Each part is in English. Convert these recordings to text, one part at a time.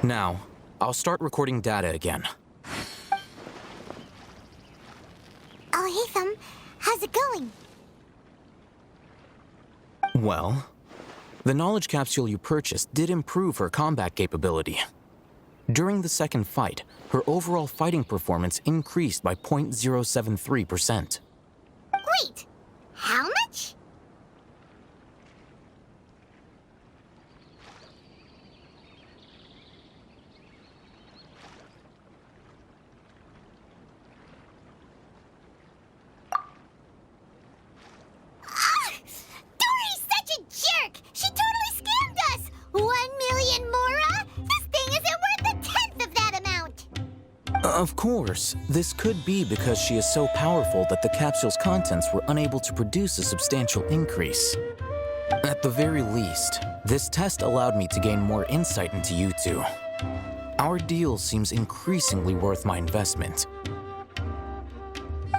Now, I'll start recording data again. Oh, Hatham, how's it going? Well, the knowledge capsule you purchased did improve her combat capability. During the second fight, her overall fighting performance increased by 0.073%. Wait, how much? Dory's such a jerk! She totally scammed us! 1 million mora? This thing isn't worth a tenth of that amount! Of course, this could be because she is so powerful that the capsule's contents were unable to produce a substantial increase. At the very least, this test allowed me to gain more insight into you two. Our deal seems increasingly worth my investment.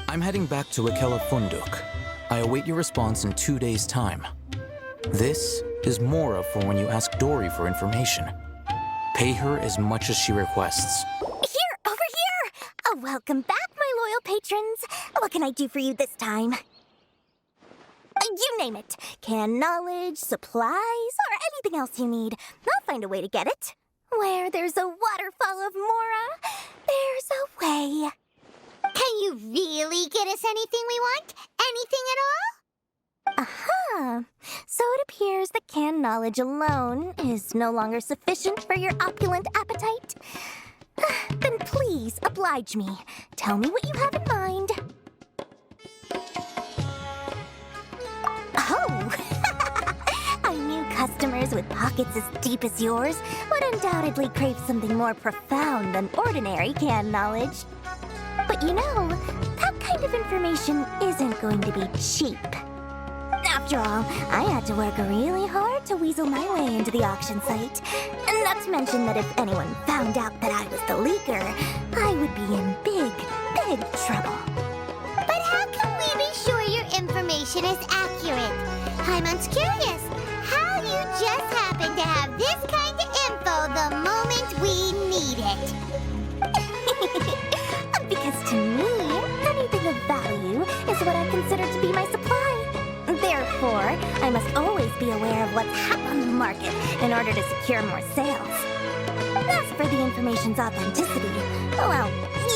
I'm heading back to Akela Funduk. I await your response in 2 days' time. This is Mora for when you ask Dory for information. Pay her as much as she requests. Here, over here! Oh, welcome back, my loyal patrons. What can I do for you this time? You name it. Canned knowledge, supplies, or anything else you need. I'll find a way to get it. Where there's a waterfall of Mora, there's a way. Can you really get us anything we want? Anything at all? Aha! So it appears that canned knowledge alone is no longer sufficient for your opulent appetite. Then please, oblige me. Tell me what you have in mind. Oh! I knew customers with pockets as deep as yours would undoubtedly crave something more profound than ordinary canned knowledge. But you know, that kind of information isn't going to be cheap. After all, I had to work really hard to weasel my way into the auction site. And not to mention that if anyone found out that I was the leaker, I would be in big, big trouble. But how can we be sure your information is accurate? Paimon curious. How you just happen to have this kind of info the moment we need it? Because to me, anything of value is what I consider to be my supply. Therefore, I must always be aware of what's hot on the market in order to secure more sales. As for the information's authenticity, well,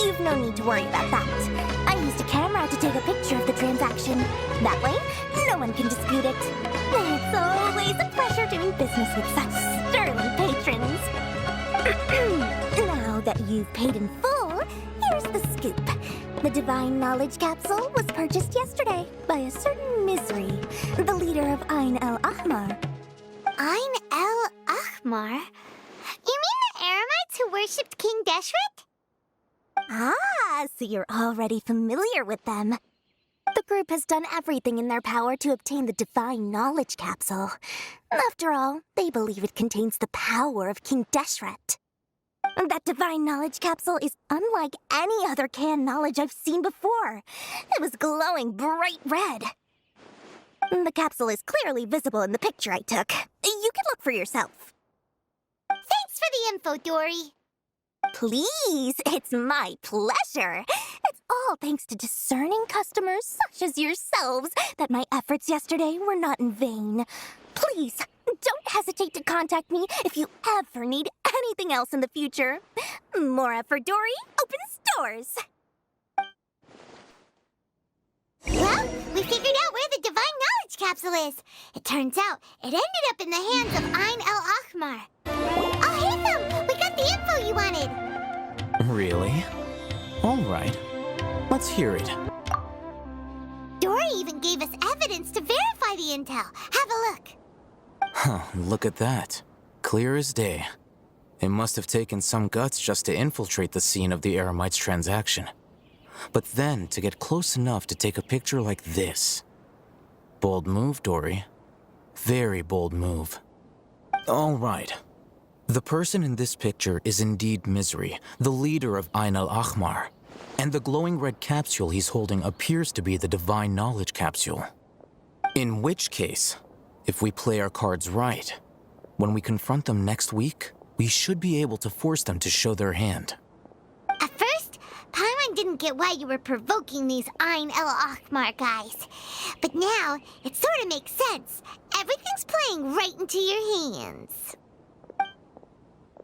you've no need to worry about that. I used a camera to take a picture of the transaction. That way, no one can dispute it. It's always a pleasure doing business with such sterling patrons. Now that you've paid in full, here's the scoop. The Divine Knowledge Capsule was purchased yesterday by a certain Misery, the leader of Ain el-Ahmar. Ain el-Ahmar? You mean the Eremites who worshipped King Deshret? Ah, so you're already familiar with them. The group has done everything in their power to obtain the Divine Knowledge Capsule. After all, they believe it contains the power of King Deshret. That Divine Knowledge Capsule is unlike any other canned knowledge I've seen before. It was glowing bright red. The capsule is clearly visible in the picture I took. You can look for yourself. Thanks for the info, Dory. Please, it's my pleasure. It's all thanks to discerning customers such as yourselves that my efforts yesterday were not in vain. Please, don't hesitate to contact me if you ever need anything else in the future. Mora for Dory opens doors. Well, we figured out where the Divine Knowledge Capsule is. It turns out it ended up in the hands of Ain el-Ahmar. Oh, Hatham, we got the info you wanted. Really? All right. Let's hear it. Dory even gave us evidence to verify the intel. Have a look. Huh, look at that. Clear as day. It must have taken some guts just to infiltrate the scene of the Eremites' transaction. But then to get close enough to take a picture like this. Bold move, Dory. Very bold move. All right. The person in this picture is indeed Misery, the leader of Ain el-Ahmar. And the glowing red capsule he's holding appears to be the Divine Knowledge Capsule. In which case, if we play our cards right, when we confront them next week, we should be able to force them to show their hand. At first, Paimon didn't get why you were provoking these Ein El Achmar guys. But now, it sort of makes sense. Everything's playing right into your hands.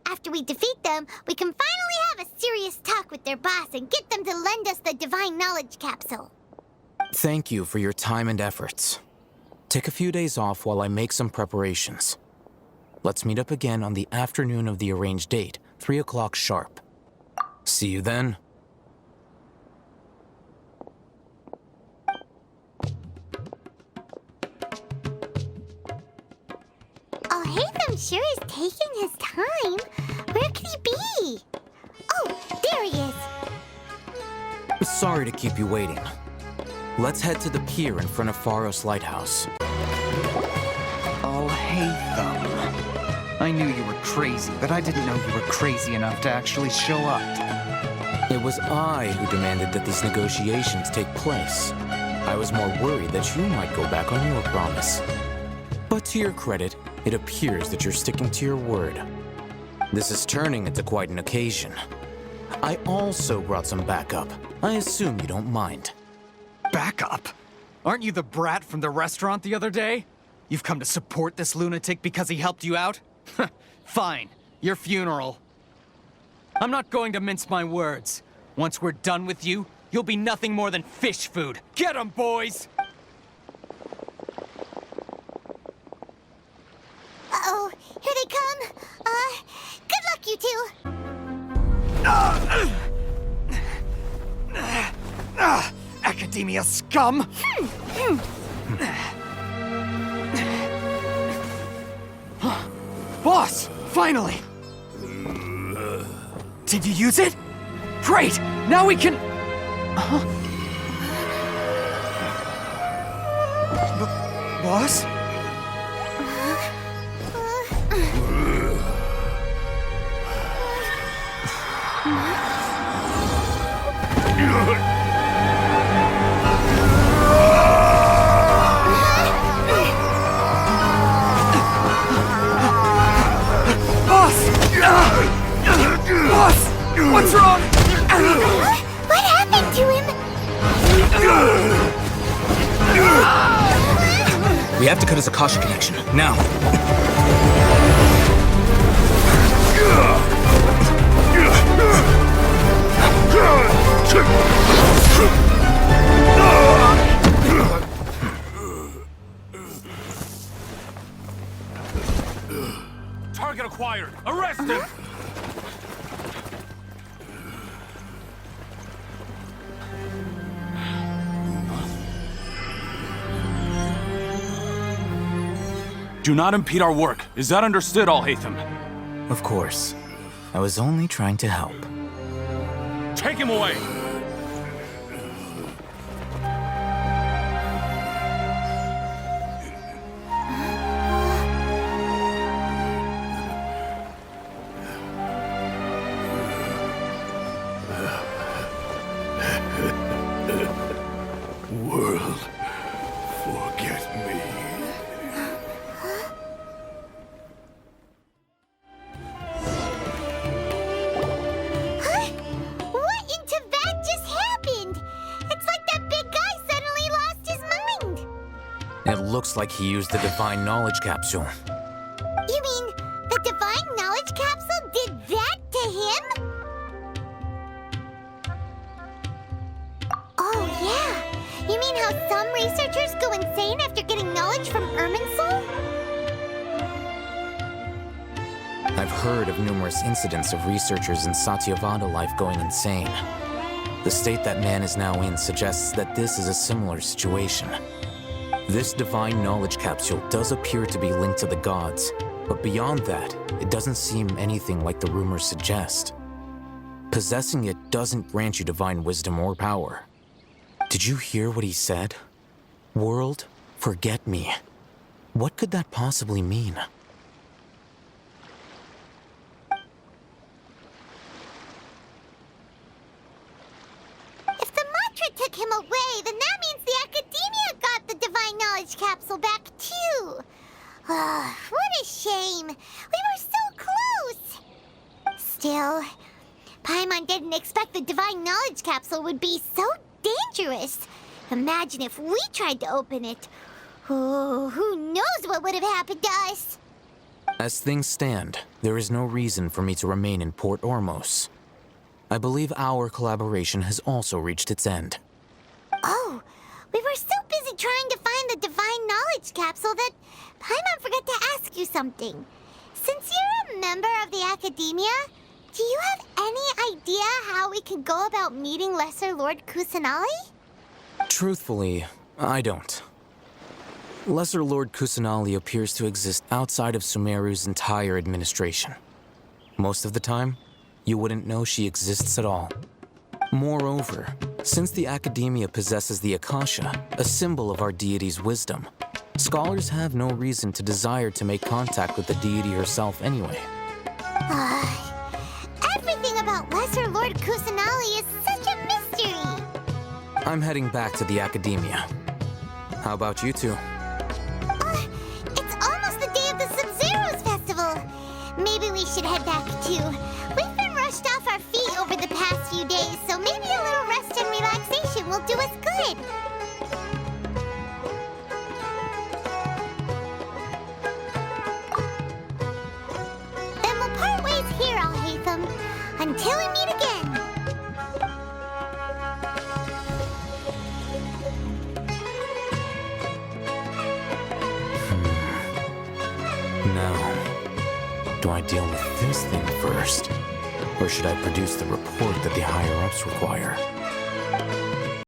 After we defeat them, we can finally have a serious talk with their boss and get them to lend us the Divine Knowledge Capsule. Thank you for your time and efforts. Take a few days off while I make some preparations. Let's meet up again on the afternoon of the arranged date, 3 o'clock sharp. See you then. Oh, Hatham sure is taking his time. Where could he be? Oh, there he is. Sorry to keep you waiting. Let's head to the pier in front of Faros Lighthouse. Oh, Hatham. I knew you were crazy, but I didn't know you were crazy enough to actually show up. It was I who demanded that these negotiations take place. I was more worried that you might go back on your promise. But to your credit, it appears that you're sticking to your word. This is turning into quite an occasion. I also brought some backup. I assume you don't mind. Backup? Aren't you the brat from the restaurant the other day? You've come to support this lunatic because he helped you out? Fine. Your funeral. I'm not going to mince my words. Once we're done with you, you'll be nothing more than fish food. Get 'em, boys! Uh-oh, here they come. Good luck, you two. Academia scum! Boss! Finally! Did you use it? Great! Now we can... Boss? Boss! What's wrong? What happened to him? We have to cut his Akasha connection, now. Target acquired! Arrest him! Do not impede our work. Is that understood, Al-Haytham? Of course. I was only trying to help. Take him away! World, forget me. Huh? What in Tibet just happened? It's like that big guy suddenly lost his mind. It looks like he used the Divine Knowledge Capsule. You mean the Divine Knowledge Capsule did that to him? Oh, yeah. You mean how some researchers go insane after getting knowledge from Irminsul? I've heard of numerous incidents of researchers in Satyavada life going insane. The state that man is now in suggests that this is a similar situation. This Divine Knowledge Capsule does appear to be linked to the gods, but beyond that, it doesn't seem anything like the rumors suggest. Possessing it doesn't grant you divine wisdom or power. Did you hear what he said? World, forget me. What could that possibly mean? If the mantra took him away, then that means the Academia got the Divine Knowledge Capsule back too. What a shame. We were so close. Still, Paimon didn't expect the Divine Knowledge Capsule would be so dangerous. Imagine if we tried to open it. Oh, who knows what would have happened to us? As things stand, there is no reason for me to remain in Port Ormos. I believe our collaboration has also reached its end. Oh, we were so busy trying to find the Divine Knowledge Capsule that Paimon forgot to ask you something. Since you're a member of the Academia, do you have any idea how we can go about meeting Lesser Lord Kusanali? Truthfully, I don't. Lesser Lord Kusanali appears to exist outside of Sumeru's entire administration. Most of the time, you wouldn't know she exists at all. Moreover, since the Academia possesses the Akasha, a symbol of our deity's wisdom, scholars have no reason to desire to make contact with the deity herself anyway. Everything about Lesser Lord Kusanali is such a mystery! I'm heading back to the Academia. How about you two? It's almost the day of the Sub-Zero's festival. Maybe we should head back too. We've been rushed off our feet over the past few days, so maybe a little rest and relaxation will do us good. Then we'll part ways here, Al-Haytham, until we meet again. Now, do I deal with this thing first? Or should I produce the report that the higher-ups require?